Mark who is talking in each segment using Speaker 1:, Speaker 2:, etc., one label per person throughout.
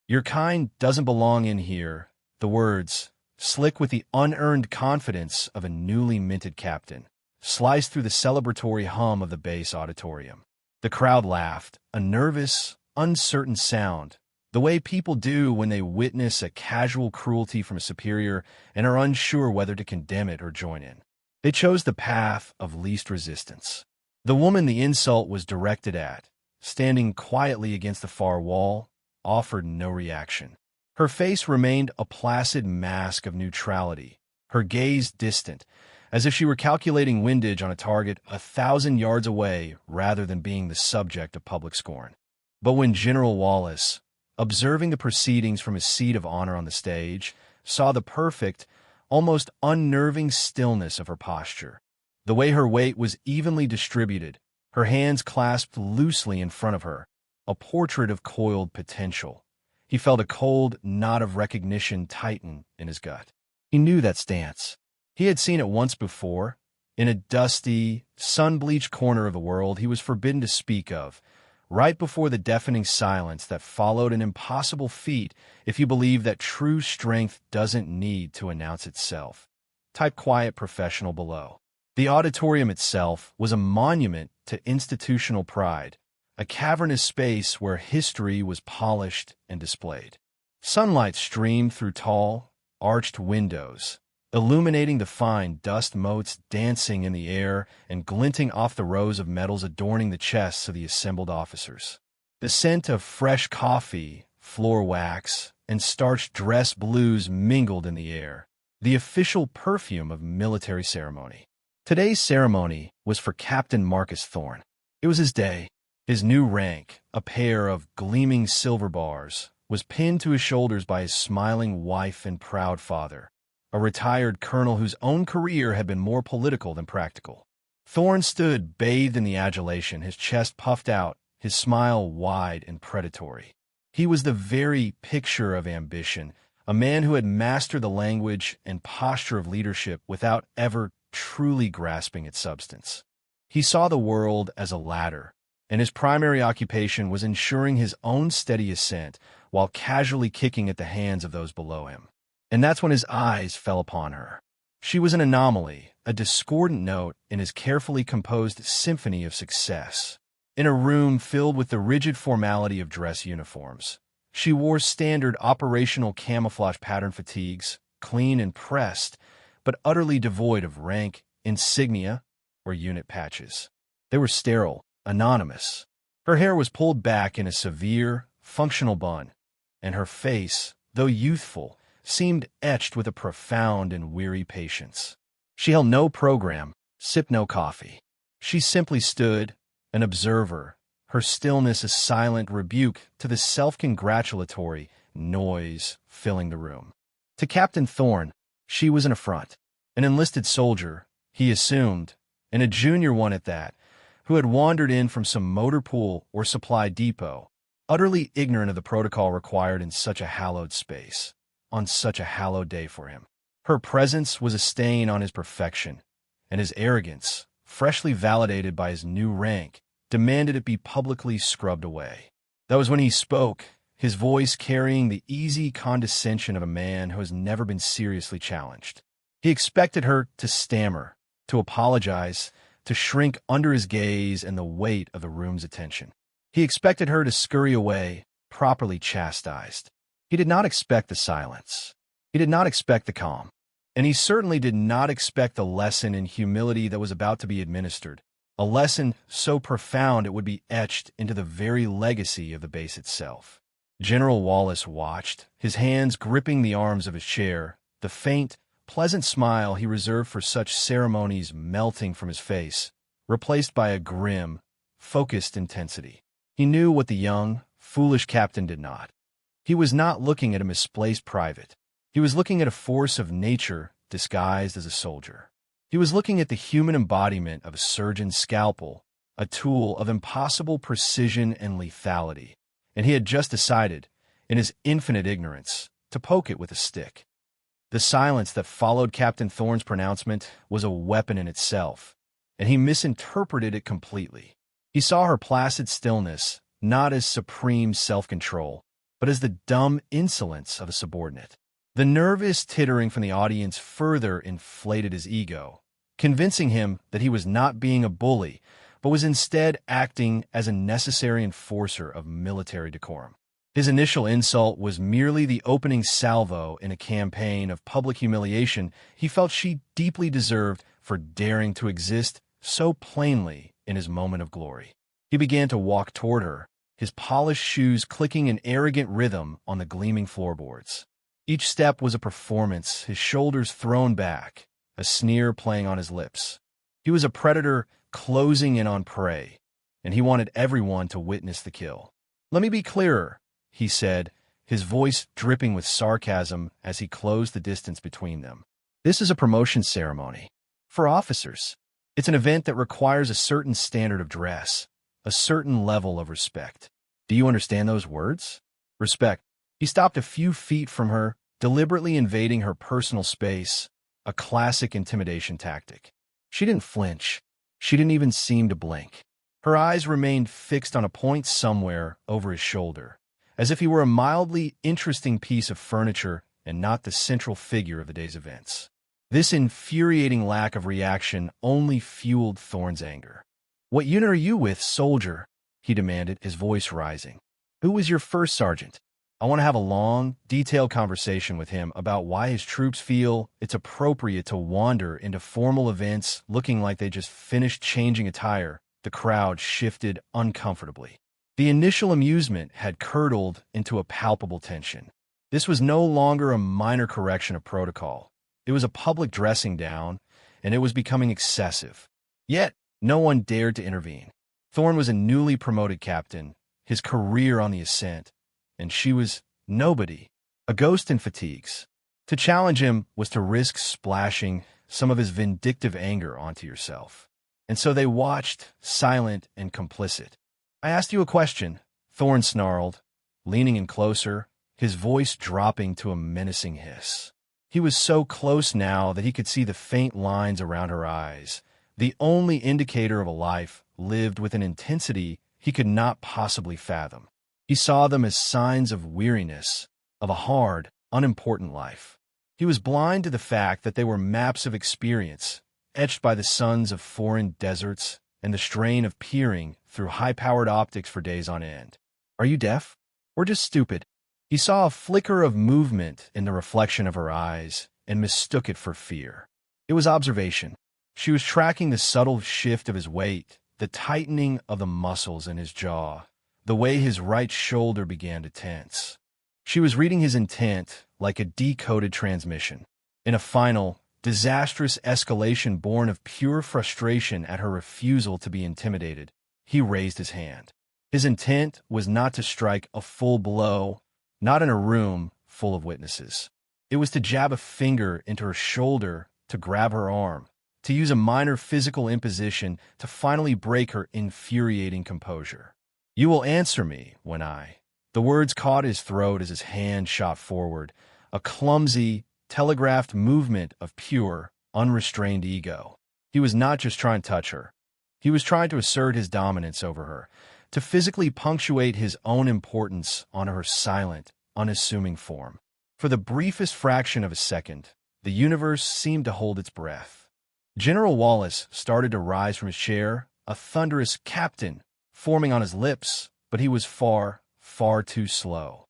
Speaker 1: "Your kind doesn't belong in here," the words, slick with the unearned confidence of a newly minted captain, sliced through the celebratory hum of the base auditorium. The crowd laughed, a nervous, uncertain sound, the way people do when they witness a casual cruelty from a superior and are unsure whether to condemn it or join in. They chose the path of least resistance. The woman the insult was directed at, standing quietly against the far wall, offered no reaction. Her face remained a placid mask of neutrality, her gaze distant, as if she were calculating windage on a target 1,000 yards away rather than being the subject of public scorn. But when General Wallace, observing the proceedings from his seat of honor on the stage, saw the perfect, almost unnerving stillness of her posture, the way her weight was evenly distributed, her hands clasped loosely in front of her, a portrait of coiled potential, he felt a cold knot of recognition tighten in his gut. He knew that stance. He had seen it once before, in a dusty, sun-bleached corner of the world he was forbidden to speak of, right before the deafening silence that followed an impossible feat if you believe that true strength doesn't need to announce itself. Type quiet professional below. The auditorium itself was a monument to institutional pride, a cavernous space where history was polished and displayed. Sunlight streamed through tall, arched windows, illuminating the fine dust motes dancing in the air and glinting off the rows of medals adorning the chests of the assembled officers. The scent of fresh coffee, floor wax, and starched dress blues mingled in the air, the official perfume of military ceremony. Today's ceremony was for Captain Marcus Thorne. It was his day. His new rank, a pair of gleaming silver bars, was pinned to his shoulders by his smiling wife and proud father, a retired colonel whose own career had been more political than practical. Thorne stood bathed in the adulation, his chest puffed out, his smile wide and predatory. He was the very picture of ambition, a man who had mastered the language and posture of leadership without ever truly grasping its substance. He saw the world as a ladder, and his primary occupation was ensuring his own steady ascent while casually kicking at the hands of those below him. And that's when his eyes fell upon her. She was an anomaly, a discordant note in his carefully composed symphony of success. In a room filled with the rigid formality of dress uniforms, she wore standard operational camouflage pattern fatigues, clean and pressed, but utterly devoid of rank, insignia, or unit patches. They were sterile, anonymous. Her hair was pulled back in a severe, functional bun, and her face, though youthful, seemed etched with a profound and weary patience. She held no program, sipped no coffee. She simply stood, an observer, her stillness a silent rebuke to the self-congratulatory noise filling the room. To Captain Thorne, she was an affront, an enlisted soldier, he assumed, and a junior one at that, who had wandered in from some motor pool or supply depot, utterly ignorant of the protocol required in such a hallowed space, on such a hallowed day for him. Her presence was a stain on his perfection, and his arrogance, freshly validated by his new rank, demanded it be publicly scrubbed away. That was when he spoke, his voice carrying the easy condescension of a man who has never been seriously challenged. He expected her to stammer, to apologize, to shrink under his gaze and the weight of the room's attention. He expected her to scurry away, properly chastised. He did not expect the silence. He did not expect the calm. And he certainly did not expect the lesson in humility that was about to be administered, a lesson so profound it would be etched into the very legacy of the base itself. General Wallace watched, his hands gripping the arms of his chair, the faint, pleasant smile he reserved for such ceremonies melting from his face, replaced by a grim, focused intensity. He knew what the young, foolish captain did not. He was not looking at a misplaced private. He was looking at a force of nature disguised as a soldier. He was looking at the human embodiment of a surgeon's scalpel, a tool of impossible precision and lethality, and he had just decided, in his infinite ignorance, to poke it with a stick. The silence that followed Captain Thorne's pronouncement was a weapon in itself, and he misinterpreted it completely. He saw her placid stillness not as supreme self-control, but as the dumb insolence of a subordinate. The nervous tittering from the audience further inflated his ego, convincing him that he was not being a bully, but was instead acting as a necessary enforcer of military decorum. His initial insult was merely the opening salvo in a campaign of public humiliation he felt she deeply deserved for daring to exist so plainly in his moment of glory. He began to walk toward her, his polished shoes clicking in arrogant rhythm on the gleaming floorboards. Each step was a performance, his shoulders thrown back, a sneer playing on his lips. He was a predator closing in on prey, and he wanted everyone to witness the kill. "Let me be clearer," he said, his voice dripping with sarcasm as he closed the distance between them. "This is a promotion ceremony for officers. It's an event that requires a certain standard of dress, a certain level of respect. Do you understand those words? Respect." He stopped a few feet from her, deliberately invading her personal space, a classic intimidation tactic. She didn't flinch. She didn't even seem to blink. Her eyes remained fixed on a point somewhere over his shoulder, as if he were a mildly interesting piece of furniture and not the central figure of the day's events. This infuriating lack of reaction only fueled Thorne's anger. "What unit are you with, soldier?" he demanded, his voice rising. "Who was your first sergeant?" I want to have a long, detailed conversation with him about why his troops feel it's appropriate to wander into formal events looking like they just finished changing a tire. The crowd shifted uncomfortably. The initial amusement had curdled into a palpable tension. This was no longer a minor correction of protocol. It was a public dressing down, and it was becoming excessive. Yet, no one dared to intervene. Thorne was a newly promoted captain, his career on the ascent, and she was nobody, a ghost in fatigues. To challenge him was to risk splashing some of his vindictive anger onto yourself. And so they watched, silent and complicit. "I asked you a question," Thorne snarled, leaning in closer, his voice dropping to a menacing hiss. He was so close now that he could see the faint lines around her eyes, the only indicator of a life lived with an intensity he could not possibly fathom. He saw them as signs of weariness, of a hard, unimportant life. He was blind to the fact that they were maps of experience, etched by the suns of foreign deserts and the strain of peering through high-powered optics for days on end. "Are you deaf? Or just stupid?" He saw a flicker of movement in the reflection of her eyes and mistook it for fear. It was observation. She was tracking the subtle shift of his weight, the tightening of the muscles in his jaw, the way his right shoulder began to tense. She was reading his intent like a decoded transmission. In a final, disastrous escalation born of pure frustration at her refusal to be intimidated, he raised his hand. His intent was not to strike a full blow, not in a room full of witnesses. It was to jab a finger into her shoulder, to grab her arm, to use a minor physical imposition to finally break her infuriating composure. "You will answer me when I—" The words caught his throat as his hand shot forward, a clumsy, telegraphed movement of pure, unrestrained ego. He was not just trying to touch her. He was trying to assert his dominance over her, to physically punctuate his own importance on her silent, unassuming form. For the briefest fraction of a second, the universe seemed to hold its breath. General Wallace started to rise from his chair, a thunderous "Captain" forming on his lips, but he was far, far too slow.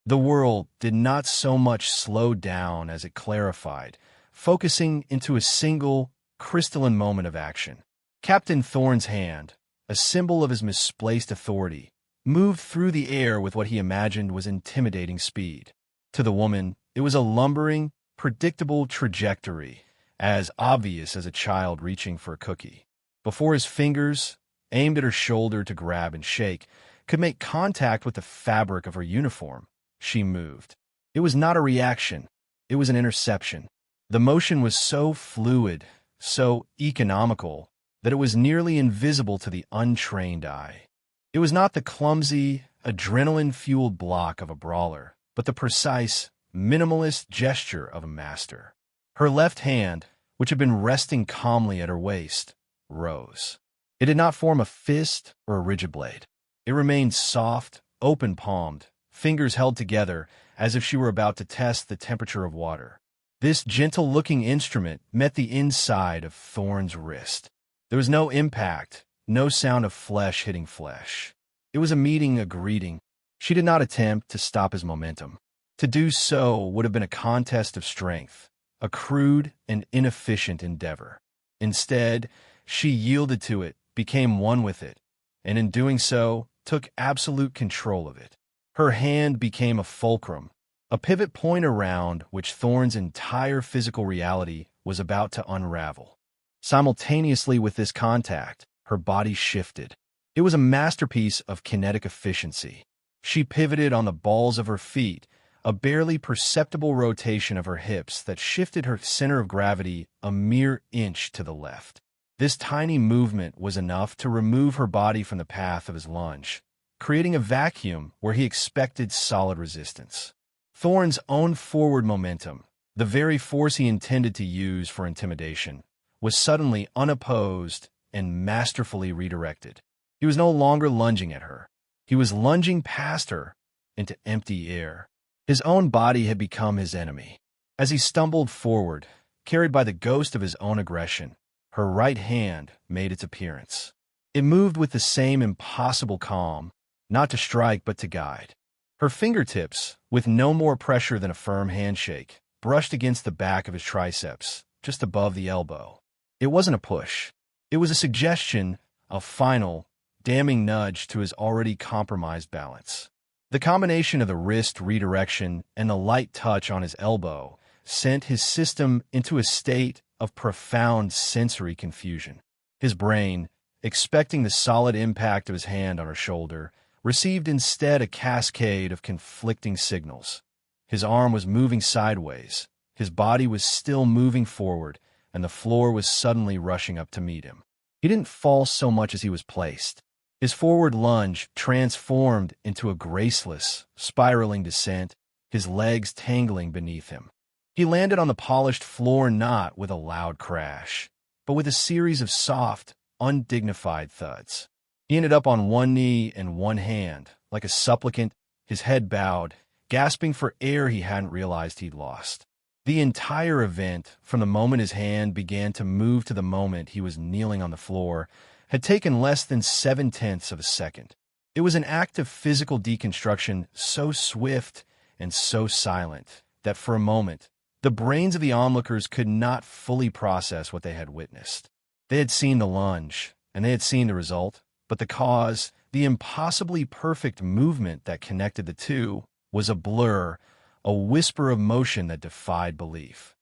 Speaker 1: The world did not so much slow down as it clarified, focusing into a single, crystalline moment of action. Captain Thorne's hand, a symbol of his misplaced authority, moved through the air with what he imagined was intimidating speed. To the woman, it was a lumbering, predictable trajectory, as obvious as a child reaching for a cookie. Before his fingers, aimed at her shoulder to grab and shake, could make contact with the fabric of her uniform, she moved. It was not a reaction. It was an interception. The motion was so fluid, so economical, that it was nearly invisible to the untrained eye. It was not the clumsy, adrenaline-fueled block of a brawler, but the precise, minimalist gesture of a master. Her left hand, which had been resting calmly at her waist, rose. It did not form a fist or a rigid blade. It remained soft, open-palmed, fingers held together as if she were about to test the temperature of water. This gentle-looking instrument met the inside of Thorne's wrist. There was no impact, no sound of flesh hitting flesh. It was a meeting, a greeting. She did not attempt to stop his momentum. To do so would have been a contest of strength, a crude and inefficient endeavor. Instead, she yielded to it, became one with it, and in doing so, took absolute control of it. Her hand became a fulcrum, a pivot point around which Thorne's entire physical reality was about to unravel. Simultaneously with this contact, her body shifted. It was a masterpiece of kinetic efficiency. She pivoted on the balls of her feet, a barely perceptible rotation of her hips that shifted her center of gravity a mere inch to the left. This tiny movement was enough to remove her body from the path of his lunge, creating a vacuum where he expected solid resistance. Thorne's own forward momentum, the very force he intended to use for intimidation, was suddenly unopposed and masterfully redirected. He was no longer lunging at her. He was lunging past her into empty air. His own body had become his enemy. As he stumbled forward, carried by the ghost of his own aggression, her right hand made its appearance. It moved with the same impossible calm, not to strike but to guide. Her fingertips, with no more pressure than a firm handshake, brushed against the back of his triceps, just above the elbow. It wasn't a push. It was a suggestion, a final, damning nudge to his already compromised balance. The combination of the wrist redirection and the light touch on his elbow sent his system into a state of profound sensory confusion. His brain, expecting the solid impact of his hand on her shoulder, received instead a cascade of conflicting signals. His arm was moving sideways, his body was still moving forward, and the floor was suddenly rushing up to meet him. He didn't fall so much as he was placed. His forward lunge transformed into a graceless, spiraling descent, his legs tangling beneath him. He landed on the polished floor not with a loud crash, but with a series of soft, undignified thuds. He ended up on one knee and one hand, like a supplicant, his head bowed, gasping for air he hadn't realized he'd lost. The entire event, from the moment his hand began to move to the moment he was kneeling on the floor, had taken less than 7/10 of a second. It was an act of physical deconstruction so swift and so silent that for a moment, the brains of the onlookers could not fully process what they had witnessed. They had seen the lunge, and they had seen the result, but the cause, the impossibly perfect movement that connected the two, was a blur, a whisper of motion that defied belief.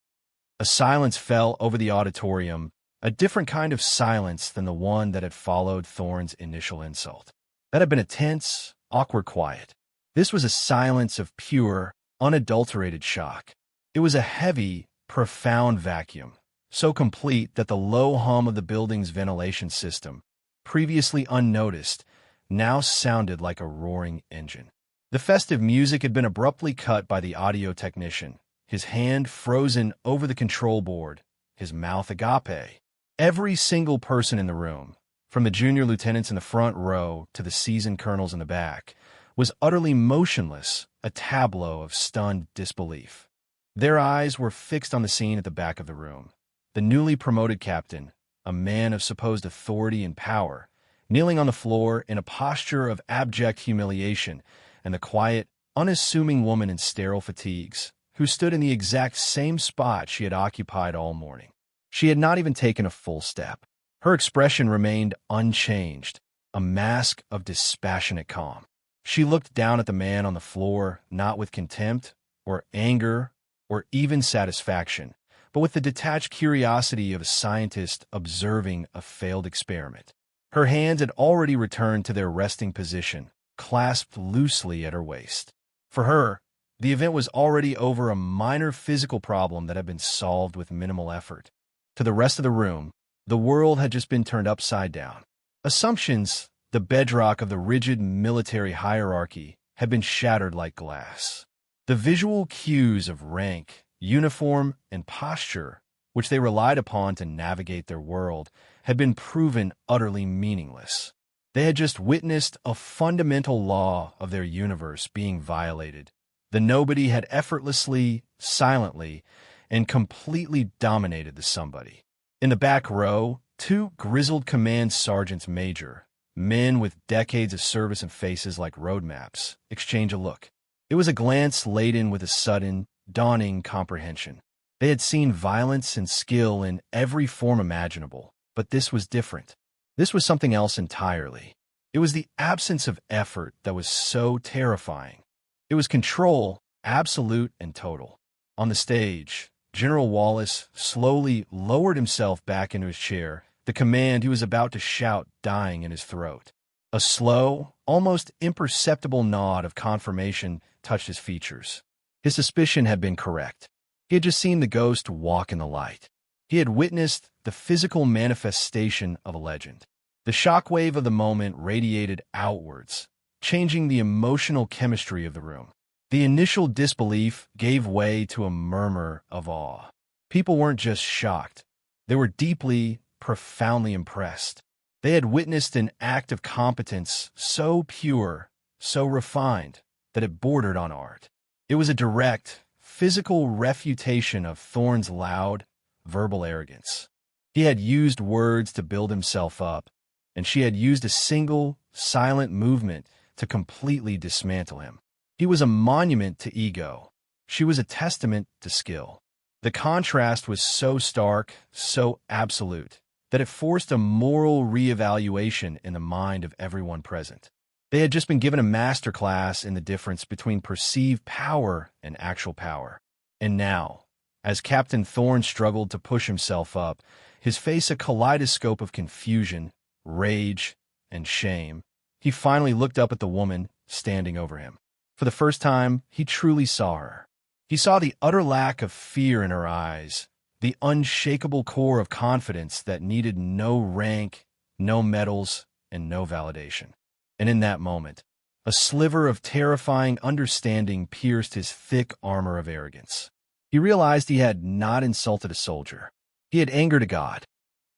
Speaker 1: A silence fell over the auditorium, a different kind of silence than the one that had followed Thorne's initial insult. That had been a tense, awkward quiet. This was a silence of pure, unadulterated shock. It was a heavy, profound vacuum, so complete that the low hum of the building's ventilation system, previously unnoticed, now sounded like a roaring engine. The festive music had been abruptly cut by the audio technician, his hand frozen over the control board, his mouth agape. Every single person in the room, from the junior lieutenants in the front row to the seasoned colonels in the back, was utterly motionless, a tableau of stunned disbelief. Their eyes were fixed on the scene at the back of the room. The newly promoted captain, a man of supposed authority and power, kneeling on the floor in a posture of abject humiliation, and the quiet, unassuming woman in sterile fatigues, who stood in the exact same spot she had occupied all morning. She had not even taken a full step. Her expression remained unchanged, a mask of dispassionate calm. She looked down at the man on the floor, not with contempt, or anger, or even satisfaction, but with the detached curiosity of a scientist observing a failed experiment. Her hands had already returned to their resting position, clasped loosely at her waist. For her, the event was already over, a minor physical problem that had been solved with minimal effort. To the rest of the room, the world had just been turned upside down. Assumptions, the bedrock of the rigid military hierarchy, had been shattered like glass. The visual cues of rank, uniform, and posture, which they relied upon to navigate their world, had been proven utterly meaningless. They had just witnessed a fundamental law of their universe being violated. The nobody had effortlessly, silently, and completely dominated the somebody. In the back row, two grizzled command sergeants major, men with decades of service and faces like road maps, exchange a look. It was a glance laden with a sudden, dawning comprehension. They had seen violence and skill in every form imaginable, but this was different. This was something else entirely. It was the absence of effort that was so terrifying. It was control, absolute and total. On the stage, General Wallace slowly lowered himself back into his chair, the command he was about to shout dying in his throat. A slow, almost imperceptible nod of confirmation touched his features. His suspicion had been correct. He had just seen the ghost walk in the light. He had witnessed the physical manifestation of a legend. The shockwave of the moment radiated outwards, changing the emotional chemistry of the room. The initial disbelief gave way to a murmur of awe. People weren't just shocked. They were deeply, profoundly impressed. They had witnessed an act of competence so pure, so refined, that it bordered on art. It was a direct, physical refutation of Thorne's loud, verbal arrogance. He had used words to build himself up, and she had used a single, silent movement to completely dismantle him. He was a monument to ego. She was a testament to skill. The contrast was so stark, so absolute, that it forced a moral reevaluation in the mind of everyone present. They had just been given a masterclass in the difference between perceived power and actual power. And now, as Captain Thorne struggled to push himself up, his face a kaleidoscope of confusion, rage, and shame, he finally looked up at the woman standing over him. For the first time, he truly saw her. He saw the utter lack of fear in her eyes, the unshakable core of confidence that needed no rank, no medals, and no validation. And in that moment, a sliver of terrifying understanding pierced his thick armor of arrogance. He realized he had not insulted a soldier. He had angered a god.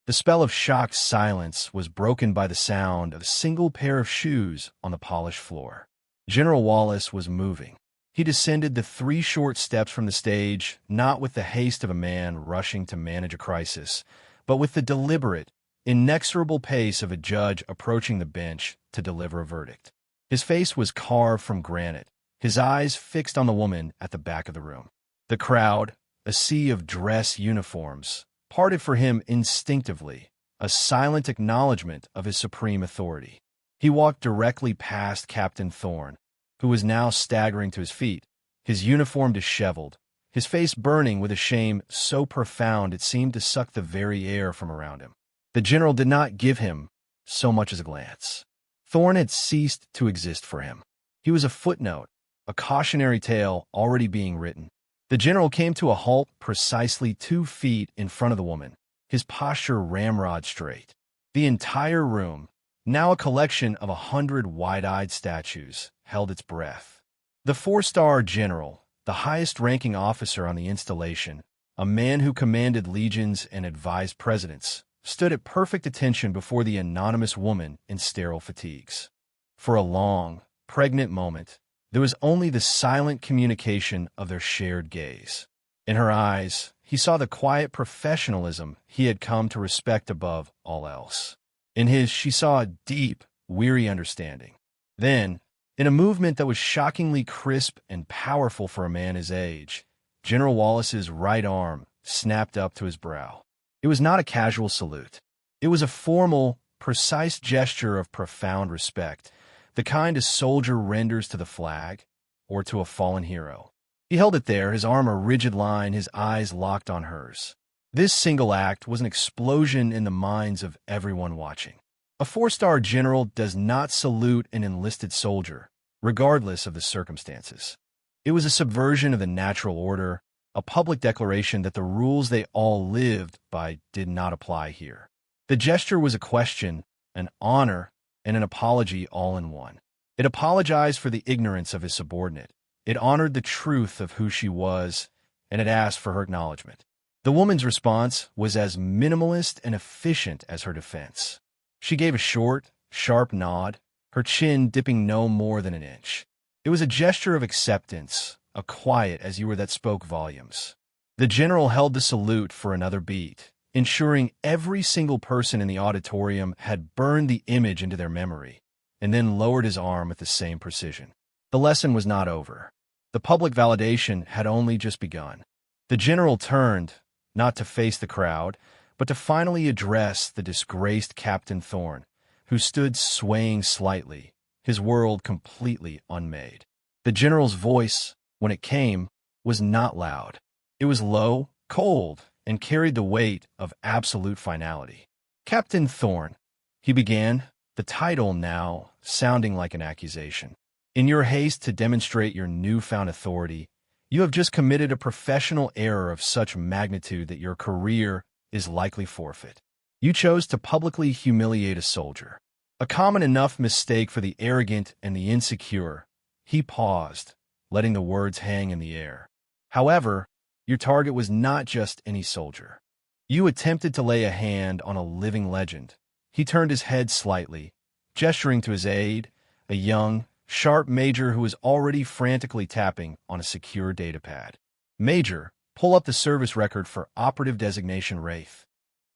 Speaker 1: The spell of shocked silence was broken by the sound of a single pair of shoes on the polished floor. General Wallace was moving. He descended the 3 short steps from the stage, not with the haste of a man rushing to manage a crisis, but with the deliberate, inexorable pace of a judge approaching the bench to deliver a verdict. His face was carved from granite, his eyes fixed on the woman at the back of the room. The crowd, a sea of dress uniforms, parted for him instinctively, a silent acknowledgement of his supreme authority. He walked directly past Captain Thorne, who was now staggering to his feet, his uniform disheveled, his face burning with a shame so profound it seemed to suck the very air from around him. The general did not give him so much as a glance. Thorne had ceased to exist for him. He was a footnote, a cautionary tale already being written. The general came to a halt precisely 2 feet in front of the woman, his posture ramrod straight. The entire room, now a collection of 100 wide-eyed statues, held its breath. The 4-star general, the highest-ranking officer on the installation, a man who commanded legions and advised presidents, stood at perfect attention before the anonymous woman in sterile fatigues. For a long, pregnant moment, there was only the silent communication of their shared gaze. In her eyes, he saw the quiet professionalism he had come to respect above all else. In his, she saw a deep, weary understanding. Then, in a movement that was shockingly crisp and powerful for a man his age, General Wallace's right arm snapped up to his brow. It was not a casual salute. It was a formal, precise gesture of profound respect, the kind a soldier renders to the flag or to a fallen hero. He held it there, his arm a rigid line, his eyes locked on hers. This single act was an explosion in the minds of everyone watching. A 4-star general does not salute an enlisted soldier, regardless of the circumstances. It was a subversion of the natural order, a public declaration that the rules they all lived by did not apply here. The gesture was a question, an honor, and an apology all in one. It apologized for the ignorance of his subordinate. It honored the truth of who she was, and it asked for her acknowledgement. The woman's response was as minimalist and efficient as her defense. She gave a short, sharp nod, her chin dipping no more than an inch. It was a gesture of acceptance, a quiet as you were that spoke volumes. The general held the salute for another beat, ensuring every single person in the auditorium had burned the image into their memory, and then lowered his arm with the same precision. The lesson was not over. The public validation had only just begun. The general turned, not to face the crowd, but to finally address the disgraced Captain Thorne, who stood swaying slightly, his world completely unmade. The general's voice, when it came, was not loud. It was low, cold, and carried the weight of absolute finality. "Captain Thorne," he began, the title now sounding like an accusation. "In your haste to demonstrate your newfound authority, you have just committed a professional error of such magnitude that your career is likely forfeit. You chose to publicly humiliate a soldier. A common enough mistake for the arrogant and the insecure." He paused, letting the words hang in the air. "However, your target was not just any soldier. You attempted to lay a hand on a living legend." He turned his head slightly, gesturing to his aide, a young, sharp major who was already frantically tapping on a secure datapad. "Major, pull up the service record for operative designation Wraith.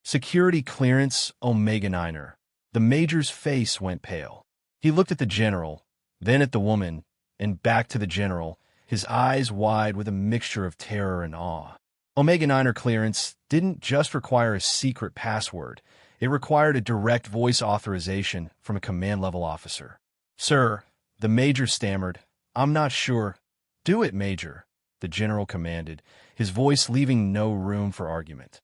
Speaker 1: Security clearance Omega Niner." The major's face went pale. He looked at the general, then at the woman, and back to the general, his eyes wide with a mixture of terror and awe. Omega Niner clearance didn't just require a secret password. It required a direct voice authorization from a command-level officer. "Sir," the major stammered, "I'm not sure." "Do it, Major," the general commanded, his voice leaving no room for argument.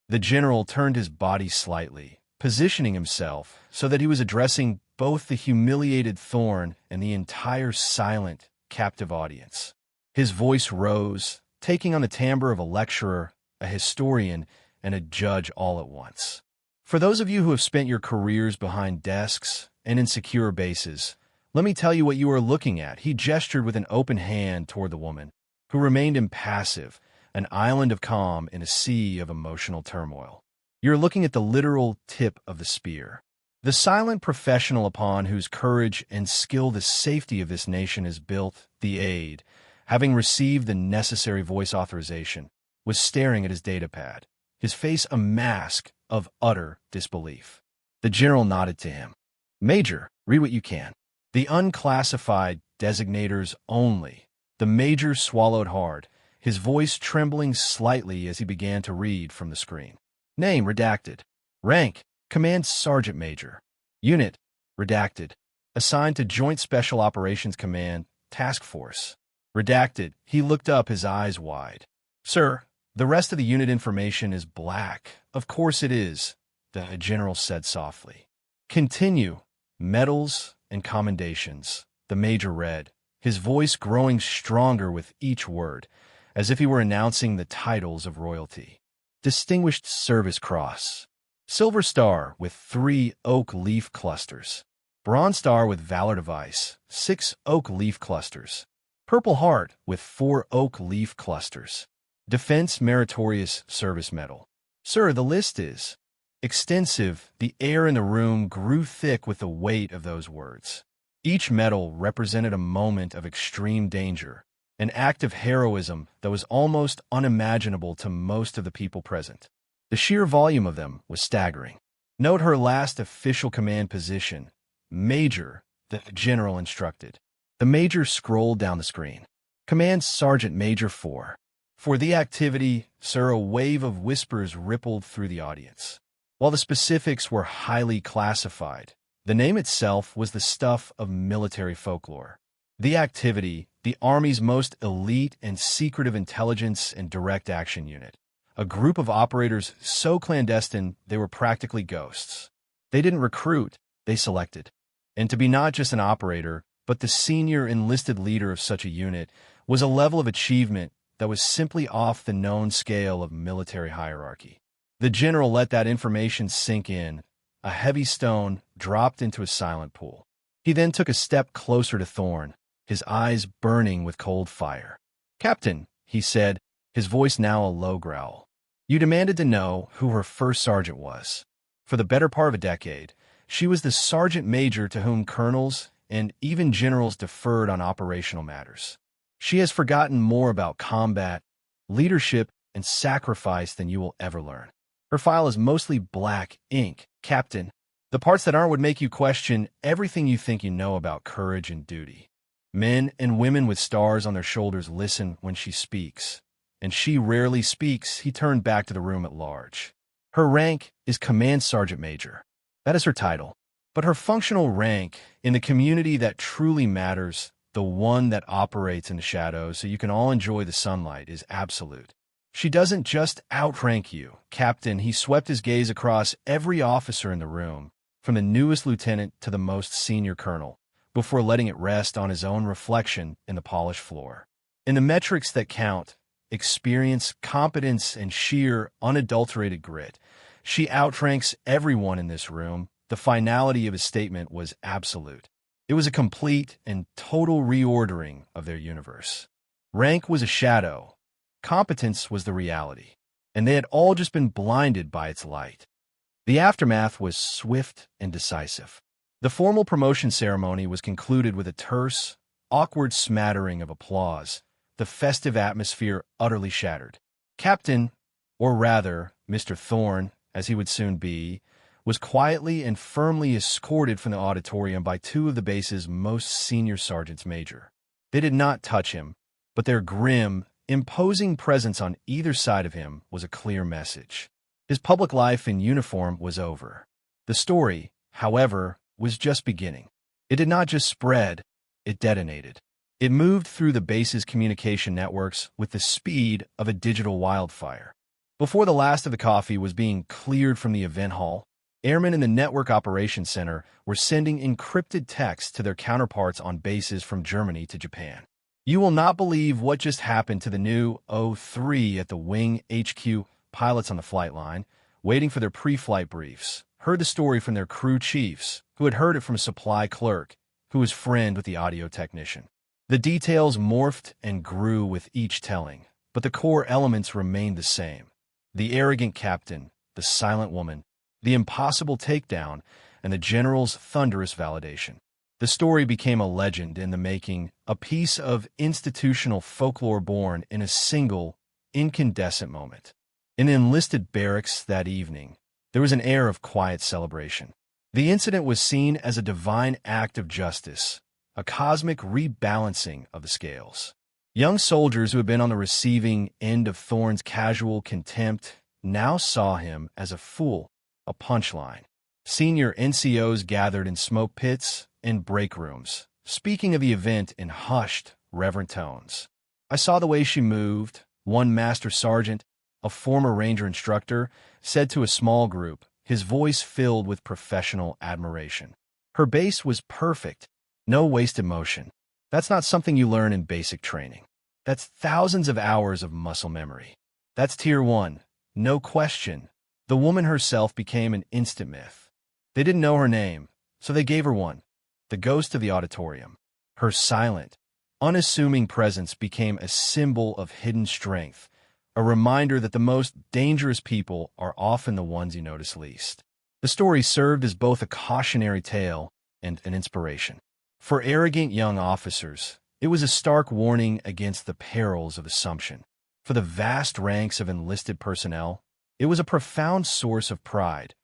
Speaker 1: The general turned his body slightly, positioning himself so that he was addressing both the humiliated Thorne and the entire silent, captive audience. His voice rose, taking on the timbre of a lecturer, a historian, and a judge all at once. "For those of you who have spent your careers behind desks and in secure bases, let me tell you what you are looking at." He gestured with an open hand toward the woman, who remained impassive, an island of calm in a sea of emotional turmoil. "You're looking at the literal tip of the spear. The silent professional upon whose courage and skill the safety of this nation is built, the aide, having received the necessary voice authorization, was staring at his datapad, his face a mask of utter disbelief. The general nodded to him. "Major, read what you can." "The unclassified designators only." The major swallowed hard, his voice trembling slightly as he began to read from the screen. "Name redacted. Rank, Command Sergeant Major. Unit, redacted. Assigned to Joint Special Operations Command, Task Force. Redacted." He looked up, his eyes wide. "Sir, the rest of the unit information is black." "Of course it is," the general said softly. "Continue. Medals and commendations," the major read, his voice growing stronger with each word, as if he were announcing the titles of royalty. "Distinguished Service Cross. Silver Star with 3 oak leaf clusters. Bronze Star with Valor Device, 6 oak leaf clusters. Purple Heart with 4 oak leaf clusters. Defense Meritorious Service Medal." "Sir, the list is extensive." The air in the room grew thick with the weight of those words. Each medal represented a moment of extreme danger, an act of heroism that was almost unimaginable to most of the people present. The sheer volume of them was staggering. "Note her last official command position, Major," the general instructed. The major scrolled down the screen. "Command Sergeant Major 4. For the activity, sir." A wave of whispers rippled through the audience. While the specifics were highly classified, the name itself was the stuff of military folklore. The activity, the Army's most elite and secretive intelligence and direct action unit. A group of operators so clandestine they were practically ghosts. They didn't recruit, they selected. And to be not just an operator, but the senior enlisted leader of such a unit was a level of achievement that was simply off the known scale of military hierarchy. The general let that information sink in. A heavy stone dropped into a silent pool. He then took a step closer to Thorne, his eyes burning with cold fire. "Captain," he said, his voice now a low growl. "You demanded to know who her first sergeant was. For the better part of a decade, She was the sergeant major to whom colonels and even generals deferred on operational matters. She has forgotten more about combat, leadership, and sacrifice than you will ever learn. Her file is mostly black ink, Captain. The parts that aren't would make you question everything you think you know about courage and duty. Men and women with stars on their shoulders listen when she speaks, and she rarely speaks. He turned back to the room at large. Her rank is Command Sergeant Major. That is her title. But her functional rank in the community that truly matters, the one that operates in the shadows so you can all enjoy the sunlight, is absolute. She doesn't just outrank you, Captain. He swept his gaze across every officer in the room, from the newest lieutenant to the most senior colonel, before letting it rest on his own reflection in the polished floor. In the metrics that count, experience, competence, and sheer, unadulterated grit, she outranks everyone in this room. The finality of his statement was absolute. It was a complete and total reordering of their universe. Rank was a shadow. Competence was the reality, and they had all just been blinded by its light. The aftermath was swift and decisive. The formal promotion ceremony was concluded with a terse, awkward smattering of applause, the festive atmosphere utterly shattered. Captain, or rather, Mr. Thorne, as he would soon be, was quietly and firmly escorted from the auditorium by two of the base's most senior sergeants major. They did not touch him, but their grim, imposing presence on either side of him was a clear message. His public life in uniform was over. The story, however, was just beginning. It did not just spread, it detonated. It moved through the base's communication networks with the speed of a digital wildfire. Before the last of the coffee was being cleared from the event hall, airmen in the Network Operations Center were sending encrypted texts to their counterparts on bases from Germany to Japan. You will not believe what just happened to the new O3 at the Wing HQ. Pilots on the flight line, waiting for their pre-flight briefs, heard the story from their crew chiefs, who had heard it from a supply clerk, who was friend with the audio technician. The details morphed and grew with each telling, but the core elements remained the same. The arrogant captain, the silent woman, the impossible takedown, and the general's thunderous validation. The story became a legend in the making, a piece of institutional folklore born in a single, incandescent moment. In the enlisted barracks that evening, there was an air of quiet celebration. The incident was seen as a divine act of justice, a cosmic rebalancing of the scales. Young soldiers who had been on the receiving end of Thorne's casual contempt now saw him as a fool, a punchline. Senior NCOs gathered in smoke pits and break rooms, speaking of the event in hushed, reverent tones. I saw the way she moved, one master sergeant, a former ranger instructor, said to a small group, his voice filled with professional admiration. Her base was perfect, no wasted motion. That's not something you learn in basic training. That's thousands of hours of muscle memory. That's Tier 1, no question. The woman herself became an instant myth. They didn't know her name, so they gave her one. The ghost of the auditorium. Her silent, unassuming presence became a symbol of hidden strength, a reminder that the most dangerous people are often the ones you notice least. The story served as both a cautionary tale and an inspiration. For arrogant young officers, it was a stark warning against the perils of assumption. For the vast ranks of enlisted personnel, it was a profound source of pride,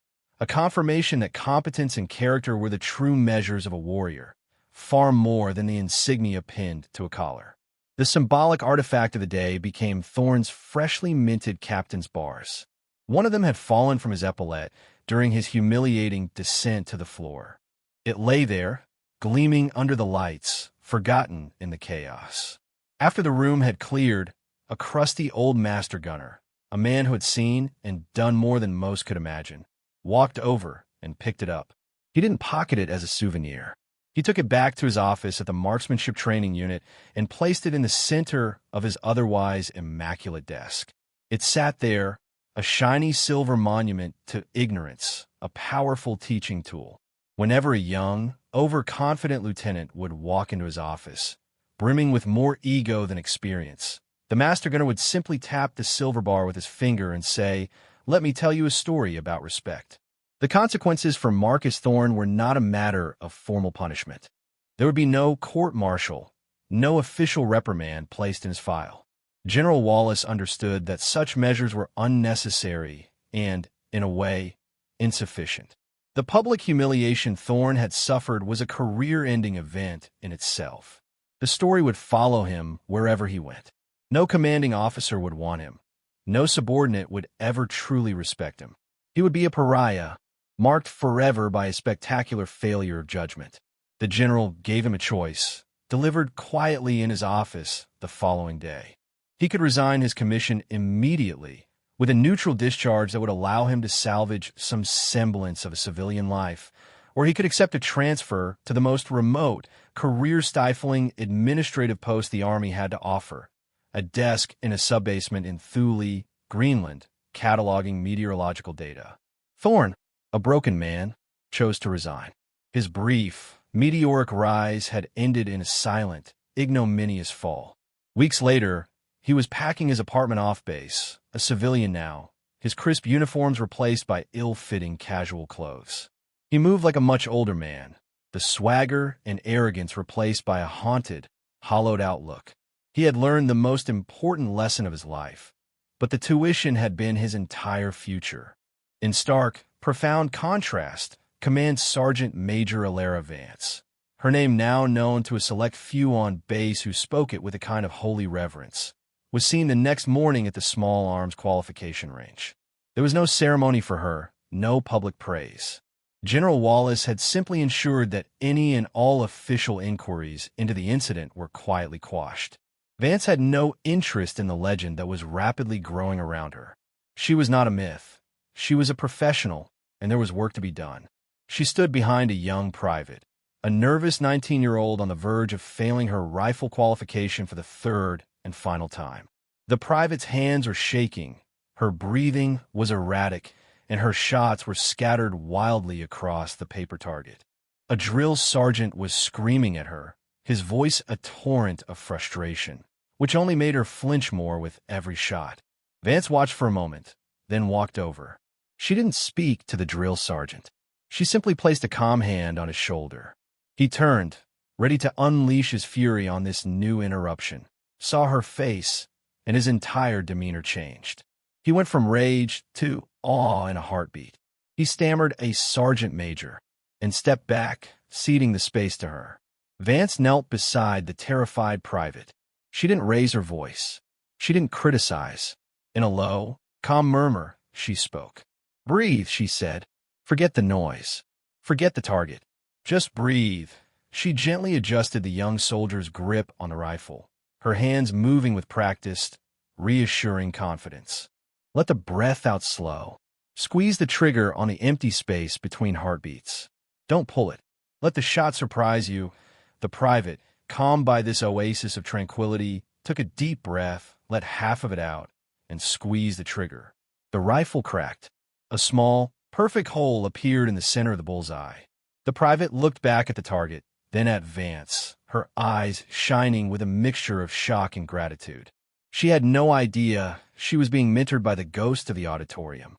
Speaker 1: a confirmation that competence and character were the true measures of a warrior, far more than the insignia pinned to a collar. The symbolic artifact of the day became Thorne's freshly minted captain's bars. One of them had fallen from his epaulette during his humiliating descent to the floor. It lay there, gleaming under the lights, forgotten in the chaos. After the room had cleared, a crusty old master gunner, a man who had seen and done more than most could imagine, walked over and picked it up. He didn't pocket it as a souvenir. He took it back to his office at the Marksmanship Training Unit and placed it in the center of his otherwise immaculate desk. It sat there, a shiny silver monument to ignorance, a powerful teaching tool. Whenever a young, overconfident lieutenant would walk into his office, brimming with more ego than experience, the master gunner would simply tap the silver bar with his finger and say, "Let me tell you a story about respect." The consequences for Marcus Thorne were not a matter of formal punishment. There would be no court-martial, no official reprimand placed in his file. General Wallace understood that such measures were unnecessary and, in a way, insufficient. The public humiliation Thorne had suffered was a career-ending event in itself. The story would follow him wherever he went. No commanding officer would want him. No subordinate would ever truly respect him. He would be a pariah, marked forever by a spectacular failure of judgment. The general gave him a choice, delivered quietly in his office the following day. He could resign his commission immediately, with a neutral discharge that would allow him to salvage some semblance of a civilian life, or he could accept a transfer to the most remote, career-stifling administrative post the Army had to offer, a desk in a subbasement in Thule, Greenland, cataloging meteorological data. Thorne, a broken man, chose to resign. His brief, meteoric rise had ended in a silent, ignominious fall. Weeks later, he was packing his apartment off base, a civilian now, his crisp uniforms replaced by ill-fitting casual clothes. He moved like a much older man, the swagger and arrogance replaced by a haunted, hollowed-out look. He had learned the most important lesson of his life, but the tuition had been his entire future. In stark, profound contrast, Command Sergeant Major Alara Vance, her name now known to a select few on base who spoke it with a kind of holy reverence, was seen the next morning at the small arms qualification range. There was no ceremony for her, no public praise. General Wallace had simply ensured that any and all official inquiries into the incident were quietly quashed. Vance had no interest in the legend that was rapidly growing around her. She was not a myth. She was a professional, and there was work to be done. She stood behind a young private, a nervous 19-year-old on the verge of failing her rifle qualification for the third and final time. The private's hands were shaking, her breathing was erratic, and her shots were scattered wildly across the paper target. A drill sergeant was screaming at her, his voice a torrent of frustration, which only made her flinch more with every shot. Vance watched for a moment, then walked over. She didn't speak to the drill sergeant. She simply placed a calm hand on his shoulder. He turned, ready to unleash his fury on this new interruption, saw her face, and his entire demeanor changed. He went from rage to awe in a heartbeat. He stammered a sergeant major and stepped back, ceding the space to her. Vance knelt beside the terrified private. She didn't raise her voice. She didn't criticize. In a low, calm murmur, she spoke. "Breathe," she said. "Forget the noise. Forget the target. Just breathe." She gently adjusted the young soldier's grip on the rifle, her hands moving with practiced, reassuring confidence. Let the breath out slow. Squeeze the trigger on the empty space between heartbeats. Don't pull it. Let the shot surprise you. The private, calmed by this oasis of tranquility, took a deep breath, let half of it out, and squeezed the trigger. The rifle cracked. A small, perfect hole appeared in the center of the bullseye. The private looked back at the target, then at Vance, her eyes shining with a mixture of shock and gratitude. She had no idea she was being mentored by the ghost of the auditorium.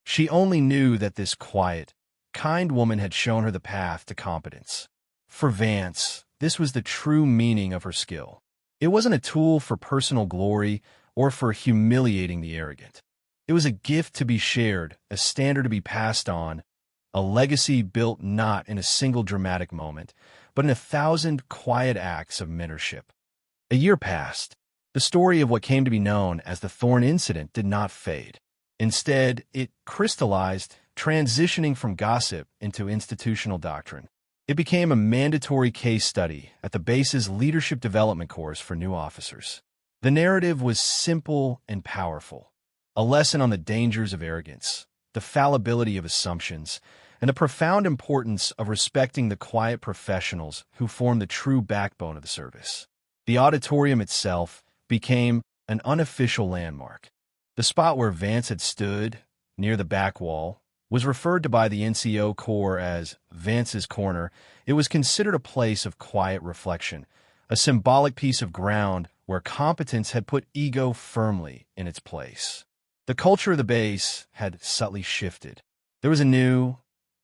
Speaker 1: She only knew that this quiet, kind woman had shown her the path to competence. For Vance, this was the true meaning of her skill. It wasn't a tool for personal glory or for humiliating the arrogant. It was a gift to be shared, a standard to be passed on, a legacy built not in a single dramatic moment, but in 1,000 quiet acts of mentorship. A year passed. The story of what came to be known as the Thorne incident did not fade. Instead, it crystallized, transitioning from gossip into institutional doctrine. It became a mandatory case study at the base's leadership development course for new officers. The narrative was simple and powerful, a lesson on the dangers of arrogance, the fallibility of assumptions, and the profound importance of respecting the quiet professionals who form the true backbone of the service. The auditorium itself became an unofficial landmark. The spot where Vance had stood, near the back wall, was referred to by the NCO Corps as Vance's Corner. It was considered a place of quiet reflection, a symbolic piece of ground where competence had put ego firmly in its place. The culture of the base had subtly shifted. There There was a new,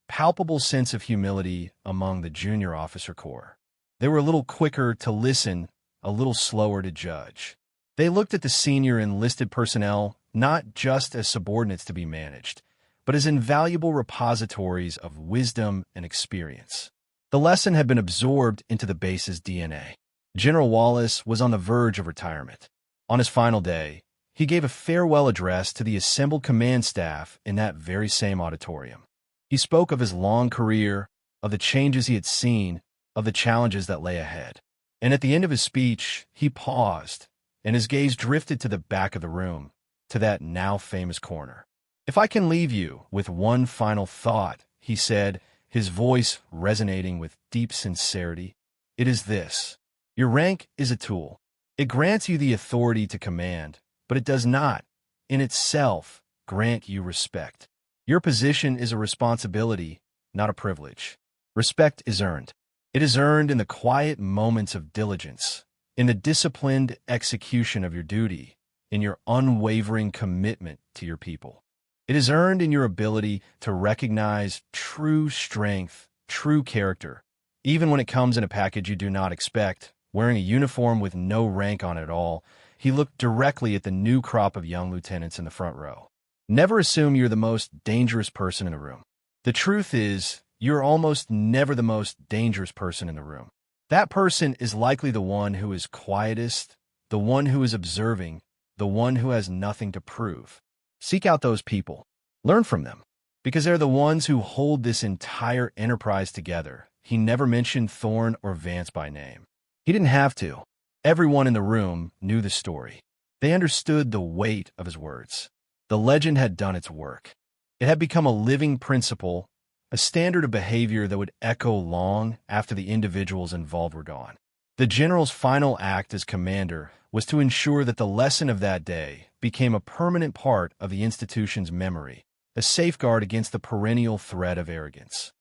Speaker 1: palpable sense of humility among the junior officer corps. They were a little quicker to listen, a little slower to judge. They looked at the senior enlisted personnel not just as subordinates to be managed, but as invaluable repositories of wisdom and experience. The lesson had been absorbed into the base's DNA. General Wallace was on the verge of retirement. On his final day, he gave a farewell address to the assembled command staff in that very same auditorium. He spoke of his long career, of the changes he had seen, of the challenges that lay ahead. And at the end of his speech, he paused, and his gaze drifted to the back of the room, to that now famous corner. "If I can leave you with one final thought," he said, his voice resonating with deep sincerity, "it is this. Your rank is a tool. It grants you the authority to command, but it does not, in itself, grant you respect. Your position is a responsibility, not a privilege. Respect is earned. It is earned in the quiet moments of diligence, in the disciplined execution of your duty, in your unwavering commitment to your people. It is earned in your ability to recognize true strength, true character, even when it comes in a package you do not expect." Wearing a uniform with no rank on it at all, he looked directly at the new crop of young lieutenants in the front row. "Never assume you're the most dangerous person in the room. The truth is, you're almost never the most dangerous person in the room. That person is likely the one who is quietest, the one who is observing, the one who has nothing to prove. Seek out those people. Learn from them, because they're the ones who hold this entire enterprise together." He never mentioned Thorne or Vance by name. He didn't have to. Everyone in the room knew the story. They understood the weight of his words. The legend had done its work. It had become a living principle, a standard of behavior that would echo long after the individuals involved were gone. The general's final act as commander was to ensure that the lesson of that day became a permanent part of the institution's memory, a safeguard against the perennial threat of arrogance.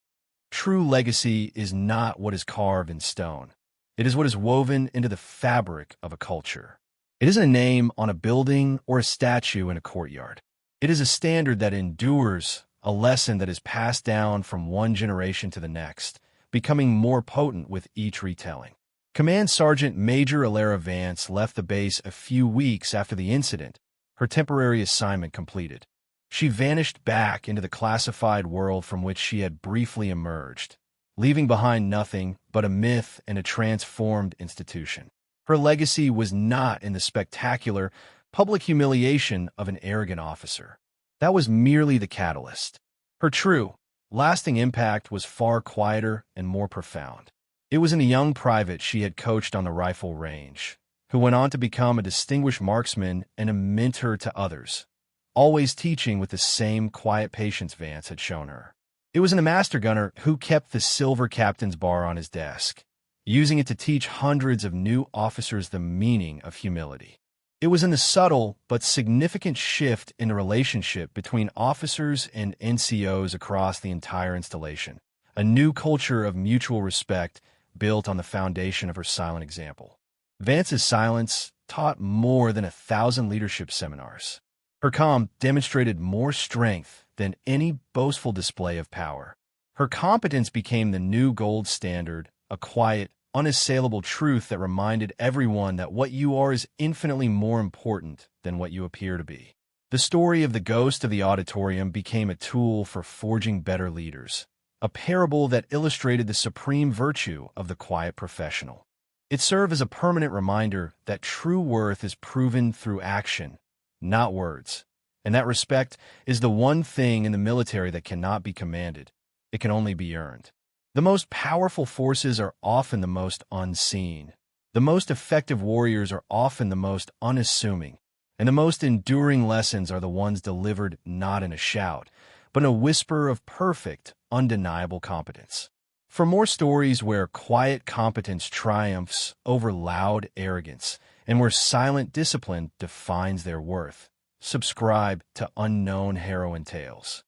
Speaker 1: True legacy is not what is carved in stone. It is what is woven into the fabric of a culture. It isn't a name on a building or a statue in a courtyard. It is a standard that endures, a lesson that is passed down from one generation to the next, becoming more potent with each retelling. Command Sergeant Major Alara Vance left the base a few weeks after the incident, her temporary assignment completed. She vanished back into the classified world from which she had briefly emerged, leaving behind nothing but a myth and a transformed institution. Her legacy was not in the spectacular, public humiliation of an arrogant officer. That was merely the catalyst. Her true, lasting impact was far quieter and more profound. It was in a young private she had coached on the rifle range, who went on to become a distinguished marksman and a mentor to others, always teaching with the same quiet patience Vance had shown her. It was in a master gunner who kept the silver captain's bar on his desk, using it to teach hundreds of new officers the meaning of humility. It was in the subtle but significant shift in the relationship between officers and NCOs across the entire installation, a new culture of mutual respect built on the foundation of her silent example. Vance's silence taught more than 1,000 leadership seminars. Her calm demonstrated more strength than any boastful display of power. Her competence became the new gold standard, a quiet, unassailable truth that reminded everyone that what you are is infinitely more important than what you appear to be. The story of the ghost of the auditorium became a tool for forging better leaders, a parable that illustrated the supreme virtue of the quiet professional. It served as a permanent reminder that true worth is proven through action, not words. And that respect is the one thing in the military that cannot be commanded. It can only be earned. The most powerful forces are often the most unseen. The most effective warriors are often the most unassuming. And the most enduring lessons are the ones delivered not in a shout, but in a whisper of perfect, undeniable competence. For more stories where quiet competence triumphs over loud arrogance, and where silent discipline defines their worth, subscribe to Unknown Heroine Tales.